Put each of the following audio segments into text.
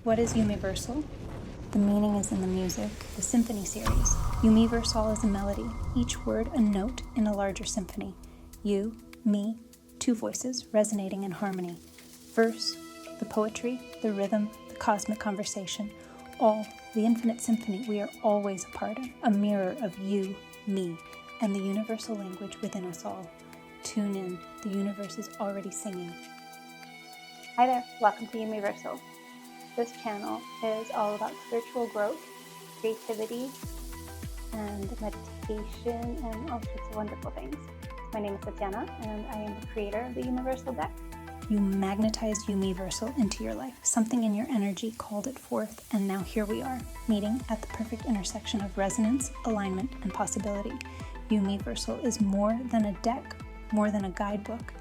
What is YouMeVerseAll? The meaning is in the music, the Symphony series. YouMeVerseAll is a melody, each word a note in a larger symphony. You, me, two voices resonating in harmony. Verse, the poetry, the rhythm, the cosmic conversation, all the infinite symphony we are always a part of, a mirror of you, me, and the universal language within us all. Tune in, the universe is already singing. Hi there, welcome to YouMeVerseAll. This channel is all about spiritual growth, creativity, and meditation, and all sorts of wonderful things. My name is Tatiana, and I am the creator of the YouMeVerseAll deck. You magnetized YouMeVerseAll into your life. Something in your energy called it forth, and now here we are, meeting at the perfect intersection of resonance, alignment, and possibility. YouMeVerseAll is more than a deck, more than a guidebook.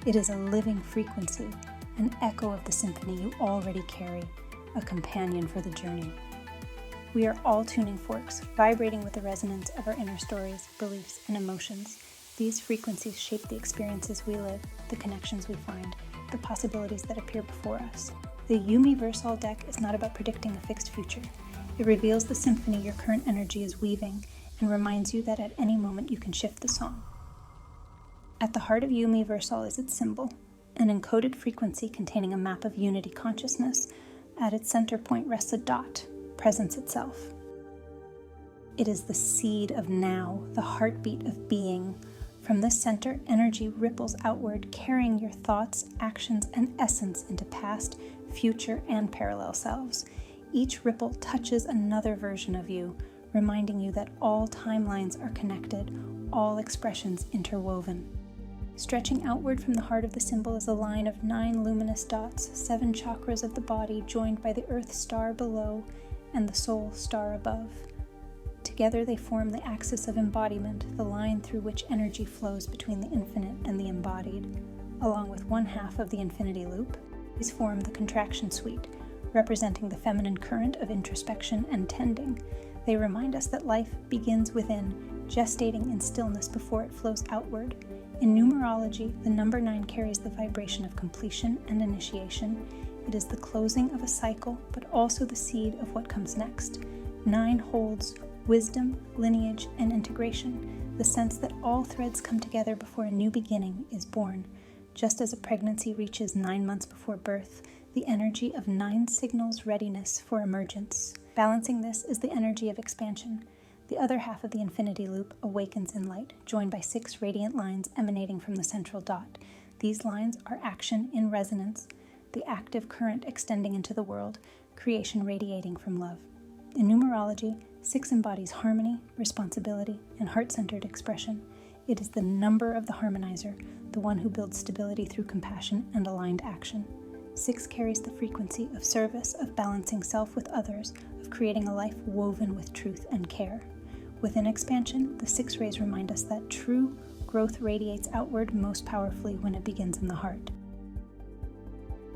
It is a living frequency, an echo of the symphony you already carry, a companion for the journey. We are all tuning forks, vibrating with the resonance of our inner stories, beliefs, and emotions. These frequencies shape the experiences we live, the connections we find, the possibilities that appear before us. The YouMeVerseAll deck is not about predicting a fixed future. It reveals the symphony your current energy is weaving and reminds you that at any moment you can shift the song. At the heart of YouMeVerseAll is its symbol, an encoded frequency containing a map of unity consciousness. At its center point rests a dot, presence itself. It is the seed of now, the heartbeat of being. From this center, energy ripples outward, carrying your thoughts, actions, and essence into past, future, and parallel selves. Each ripple touches another version of you, reminding you that all timelines are connected, all expressions interwoven. Stretching outward from the heart of the symbol is a line of 9 luminous dots, 7 chakras of the body joined by the earth star below and the soul star above. Together they form the axis of embodiment, the line through which energy flows between the infinite and the embodied. Along with one half of the infinity loop, these form the contraction suite, representing the feminine current of introspection and tending. They remind us that life begins within, gestating in stillness before it flows outward. In numerology, the number 9 carries the vibration of completion and initiation. It is the closing of a cycle, but also the seed of what comes next. 9 holds wisdom, lineage, and integration, the sense that all threads come together before a new beginning is born. Just as a pregnancy reaches 9 months before birth, the energy of 9 signals readiness for emergence. Balancing this is the energy of expansion. The other half of the infinity loop awakens in light, joined by 6 radiant lines emanating from the central dot. These lines are action in resonance, the active current extending into the world, creation radiating from love. In numerology, 6 embodies harmony, responsibility, and heart-centered expression. It is the number of the harmonizer, the one who builds stability through compassion and aligned action. 6 carries the frequency of service, of balancing self with others, of creating a life woven with truth and care. Within expansion, the 6 rays remind us that true growth radiates outward most powerfully when it begins in the heart.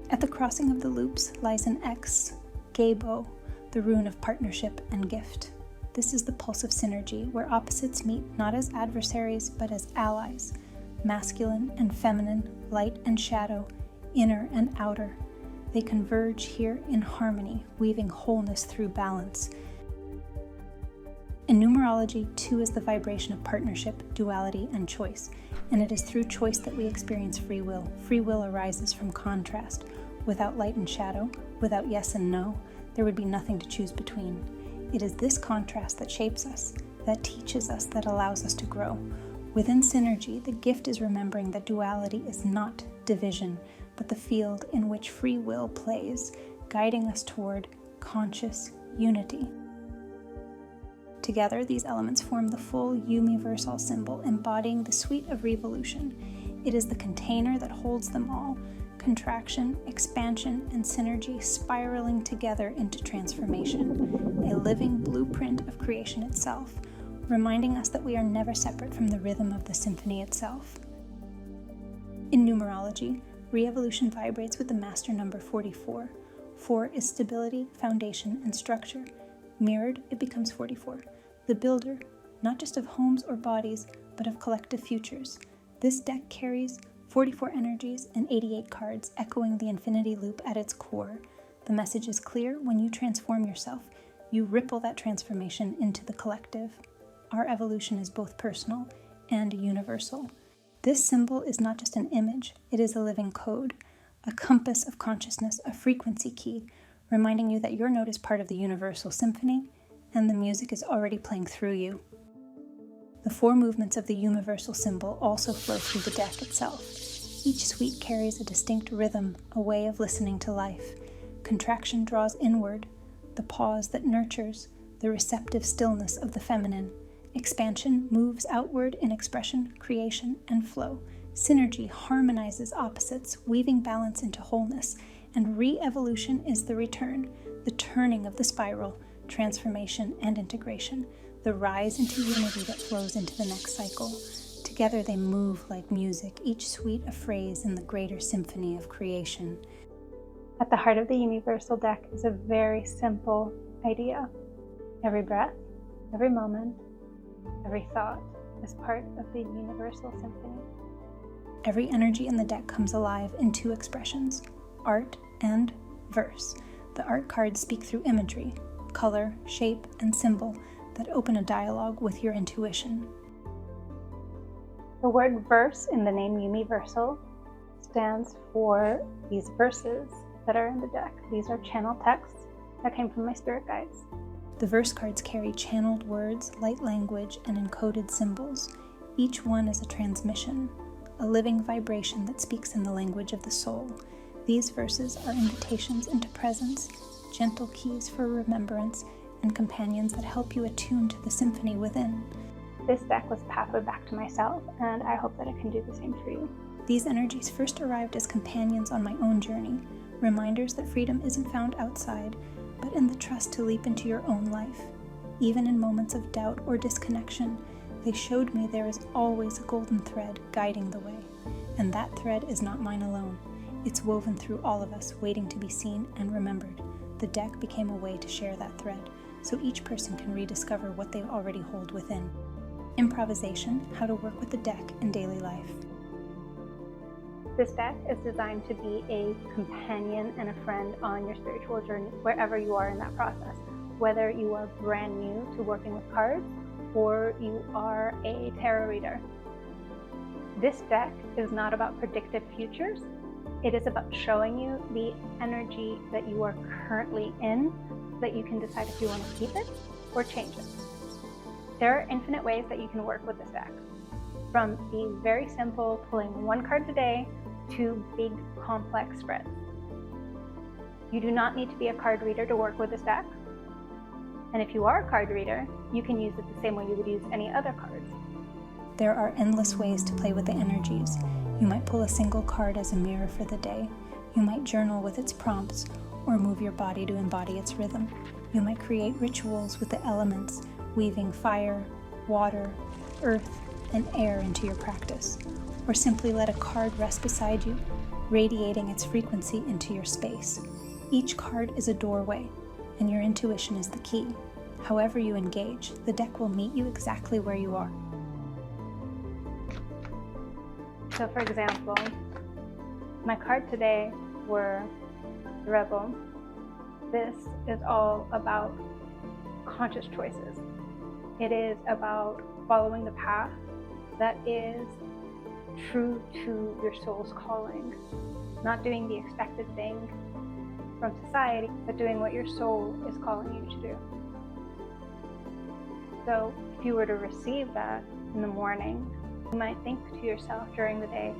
At the crossing of the loops lies an X, Gabo, the rune of partnership and gift. This is the pulse of synergy, where opposites meet not as adversaries but as allies, masculine and feminine, light and shadow, inner and outer. They converge here in harmony, weaving wholeness through balance. In numerology, 2 is the vibration of partnership, duality, and choice, and it is through choice that we experience free will. Free will arises from contrast. Without light and shadow, without yes and no, there would be nothing to choose between. It is this contrast that shapes us, that teaches us, that allows us to grow. Within synergy, the gift is remembering that duality is not division, but the field in which free will plays, guiding us toward conscious unity. Together, these elements form the full YouMeVerseAll symbol, embodying the suite of revolution. It is the container that holds them all, contraction, expansion, and synergy spiraling together into transformation, a living blueprint of creation itself, reminding us that we are never separate from the rhythm of the symphony itself. In numerology, re-evolution vibrates with the master number 44. 4 is stability, foundation, and structure. Mirrored, it becomes 44, the builder, not just of homes or bodies, but of collective futures. This deck carries 44 energies and 88 cards, echoing the infinity loop at its core. The message is clear: when you transform yourself, you ripple that transformation into the collective. Our evolution is both personal and universal. This symbol is not just an image, it is a living code, a compass of consciousness, a frequency key, reminding you that your note is part of the universal symphony, and the music is already playing through you. The 4 movements of the universal symbol also flow through the deck itself. Each suite carries a distinct rhythm, a way of listening to life. Contraction draws inward, the pause that nurtures, the receptive stillness of the feminine. Expansion moves outward in expression, creation, and flow. Synergy harmonizes opposites, weaving balance into wholeness. And re-evolution is the return, the turning of the spiral, transformation and integration, the rise into unity that flows into the next cycle. Together they move like music, each suite a phrase in the greater symphony of creation. At the heart of the YouMeVerseAll deck is a very simple idea. Every breath, every moment, every thought is part of the universal symphony. Every energy in the deck comes alive in 2 expressions, art and verse. The art cards speak through imagery, color, shape, and symbol that open a dialogue with your intuition. The word verse in the name YouMeVerseAll stands for these verses that are in the deck. These are channel texts that came from my spirit guides. The verse cards carry channeled words, light language, and encoded symbols. Each one is a transmission, a living vibration that speaks in the language of the soul. These verses are invitations into presence, gentle keys for remembrance, and companions that help you attune to the symphony within. This deck was a pathway back to myself, and I hope that it can do the same for you. These energies first arrived as companions on my own journey, reminders that freedom isn't found outside, but in the trust to leap into your own life. Even in moments of doubt or disconnection, they showed me there is always a golden thread guiding the way, and that thread is not mine alone. It's woven through all of us, waiting to be seen and remembered. The deck became a way to share that thread, so each person can rediscover what they already hold within. Improvisation, how to work with the deck in daily life. This deck is designed to be a companion and a friend on your spiritual journey, wherever you are in that process. Whether you are brand new to working with cards, or you are a tarot reader. This deck is not about predictive futures. It is about showing you the energy that you are currently in, so that you can decide if you want to keep it or change it. There are infinite ways that you can work with this deck. From the very simple pulling 1 card a day to big complex spreads. You do not need to be a card reader to work with this deck. And if you are a card reader, you can use it the same way you would use any other cards. There are endless ways to play with the energies. You might pull a single card as a mirror for the day. You might journal with its prompts, or move your body to embody its rhythm. You might create rituals with the elements, weaving fire, water, earth, and air into your practice. Or simply let a card rest beside you, radiating its frequency into your space. Each card is a doorway, and your intuition is the key. However you engage, the deck will meet you exactly where you are. So for example, my card today were the Rebel. This is all about conscious choices. It is about following the path that is true to your soul's calling. Not doing the expected thing from society, but doing what your soul is calling you to do. So if you were to receive that in the morning, you might think to yourself during the day,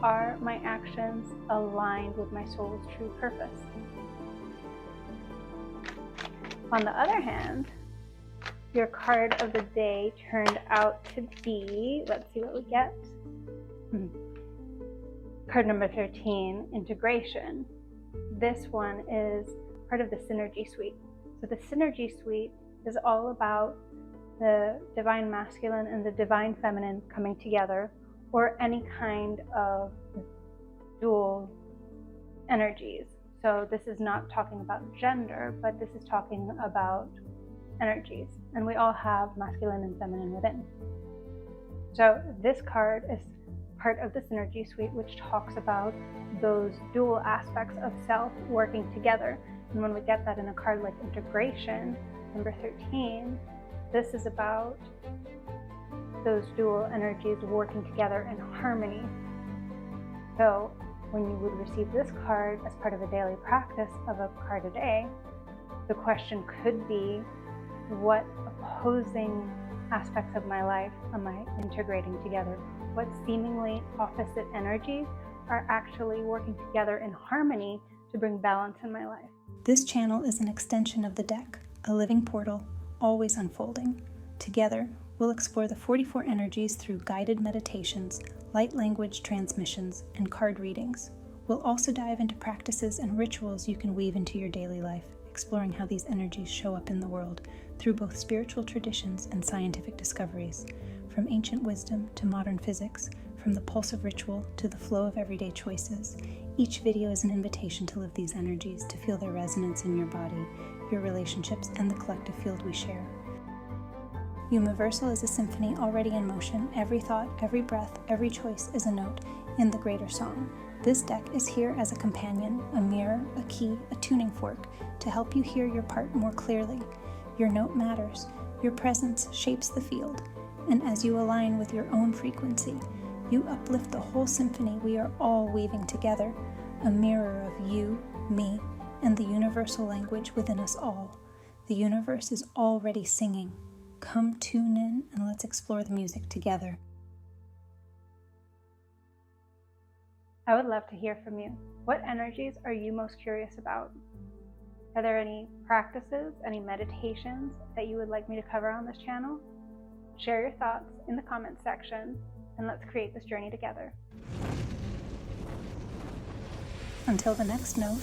are my actions aligned with my soul's true purpose? On the other hand, your card of the day turned out to be, let's see what we get. Card number 13, Integration. This one is part of the Synergy Suite. So the Synergy Suite is all about the divine masculine and the divine feminine coming together, or any kind of dual energies. So this is not talking about gender, but this is talking about energies. And we all have masculine and feminine within. So this card is part of this energy suite, which talks about those dual aspects of self working together. And when we get that in a card like Integration, number 13, this is about those dual energies working together in harmony. So when you would receive this card as part of a daily practice of a card a day, the question could be, what opposing aspects of my life am I integrating together? What seemingly opposite energies are actually working together in harmony to bring balance in my life? This channel is an extension of the deck, a living portal, always unfolding. Together, we'll explore the 44 energies through guided meditations, light language transmissions, and card readings. We'll also dive into practices and rituals you can weave into your daily life, exploring how these energies show up in the world through both spiritual traditions and scientific discoveries. From ancient wisdom to modern physics, from the pulse of ritual to the flow of everyday choices, each video is an invitation to live these energies, to feel their resonance in your body, your relationships, and the collective field we share. YouMeVerseAll is a symphony already in motion. Every thought, every breath, every choice is a note in the greater song. This deck is here as a companion, a mirror, a key, a tuning fork, to help you hear your part more clearly. Your note matters. Your presence shapes the field. And as you align with your own frequency, you uplift the whole symphony we are all weaving together, a mirror of you, me, and the universal language within us all. The universe is already singing. Come tune in and let's explore the music together. I would love to hear from you. What energies are you most curious about? Are there any practices, any meditations that you would like me to cover on this channel? Share your thoughts in the comments section, and let's create this journey together. Until the next note.